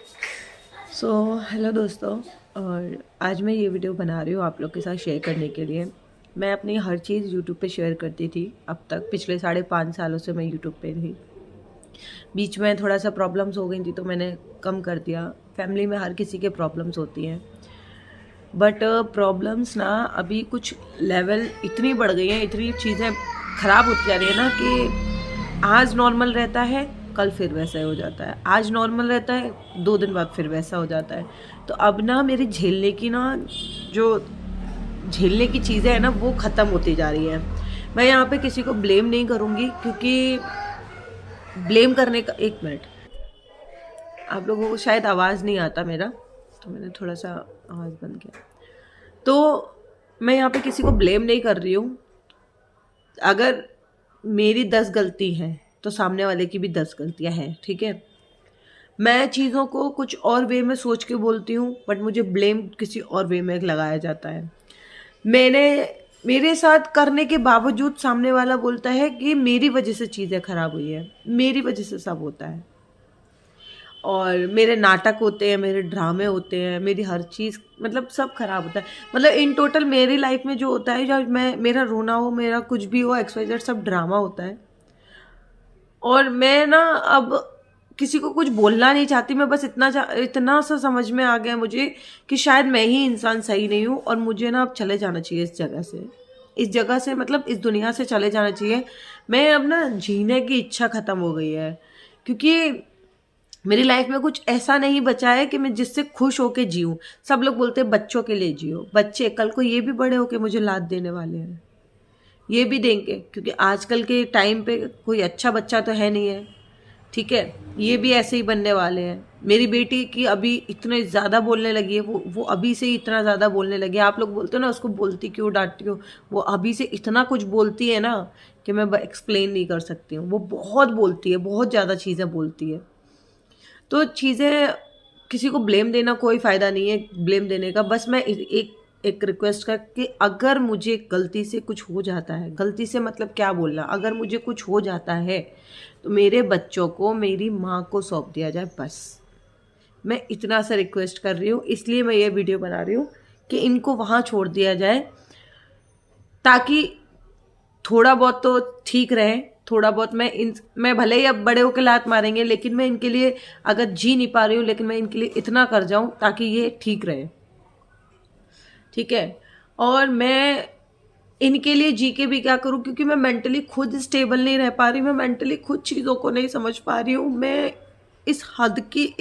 Hello दोस्तों। और आज मैं ये वीडियो बना रही हूँ आप लोग के साथ शेयर करने के लिए। मैं अपनी हर चीज़ यूट्यूब पे शेयर करती थी। अब तक पिछले 5.5 सालों से मैं यूट्यूब पे थी। बीच में थोड़ा सा प्रॉब्लम्स हो गई थी तो मैंने कम कर दिया। फैमिली में हर किसी के प्रॉब्लम्स होती हैं, बट प्रॉब्लम्स ना अभी कुछ लेवल इतनी बढ़ गई हैं, इतनी चीज़ें ख़राब होती जा रही है ना कि आज नॉर्मल रहता है, कल फिर वैसा ही हो जाता है। आज नॉर्मल रहता है, 2 दिन बाद फिर वैसा हो जाता है। तो अब ना मेरी जो झेलने की चीज़ें हैं ना वो ख़त्म होती जा रही हैं। मैं यहाँ पे किसी को ब्लेम नहीं करूँगी, क्योंकि ब्लेम करने का, एक मिनट, आप लोगों को शायद आवाज़ नहीं आता मेरा, तो मैंने थोड़ा सा आवाज़ बंद किया। तो मैं यहाँ पे किसी को ब्लेम नहीं कर रही हूँ। अगर मेरी 10 गलती हैं तो सामने वाले की भी 10 गलतियाँ हैं, ठीक है। मैं चीज़ों को कुछ और वे में सोच के बोलती हूँ, बट मुझे ब्लेम किसी और वे में लगाया जाता है। मैंने मेरे साथ करने के बावजूद सामने वाला बोलता है कि मेरी वजह से चीज़ें खराब हुई है, मेरी वजह से सब होता है। और मेरे नाटक होते हैं, मेरे ड्रामे होते हैं, मेरी हर चीज़, मतलब सब खराब होता है। मतलब इन टोटल मेरी लाइफ में जो होता है, जब मेरा रोना हो, मेरा कुछ भी हो, XYZ सब ड्रामा होता है। और मैं ना अब किसी को कुछ बोलना नहीं चाहती। मैं बस इतना सा समझ में आ गया मुझे कि शायद मैं ही इंसान सही नहीं हूँ, और मुझे ना अब चले जाना चाहिए इस जगह से, मतलब इस दुनिया से चले जाना चाहिए। मैं अब ना जीने की इच्छा ख़त्म हो गई है, क्योंकि मेरी लाइफ में कुछ ऐसा नहीं बचा है कि मैं जिससे खुश होके जीऊँ। सब लोग बोलते हैं बच्चों के लिए जियो। बच्चे कल को ये भी बड़े होके मुझे लात देने वाले हैं, ये भी देंगे, क्योंकि आजकल के टाइम पे कोई अच्छा बच्चा तो है नहीं है, ठीक है। ये भी ऐसे ही बनने वाले हैं। मेरी बेटी की अभी इतने ज़्यादा बोलने लगी है, वो अभी से ही इतना ज़्यादा बोलने लगी है। आप लोग बोलते हो ना उसको बोलती क्यों, डांटती हो, वो अभी से इतना कुछ बोलती है ना कि मैं एक्सप्लेन नहीं कर सकती हूँ। वो बहुत बोलती है, बहुत ज़्यादा चीज़ें बोलती है। तो चीज़ें, किसी को ब्लेम देना कोई फ़ायदा नहीं है, ब्लेम देने का। बस मैं एक रिक्वेस्ट कर कि अगर मुझे गलती से कुछ हो जाता है, गलती से मतलब क्या बोलना, अगर मुझे कुछ हो जाता है तो मेरे बच्चों को मेरी माँ को सौंप दिया जाए, बस। मैं इतना सा रिक्वेस्ट कर रही हूँ, इसलिए मैं ये वीडियो बना रही हूँ कि इनको वहाँ छोड़ दिया जाए, ताकि थोड़ा बहुत तो ठीक रहे। थोड़ा बहुत मैं भले ही अब बड़े होकर लात मारेंगे, लेकिन मैं इनके लिए अगर जी नहीं पा रही हूँ, लेकिन मैं इनके लिए इतना कर जाऊं ताकि ये ठीक रहे, ठीक है। और मैं इनके लिए जी के भी क्या करूं, क्योंकि मैं मेंटली खुद स्टेबल नहीं रह पा रही, मैं मेंटली खुद चीज़ों को नहीं समझ पा रही हूँ। मैं इस हद की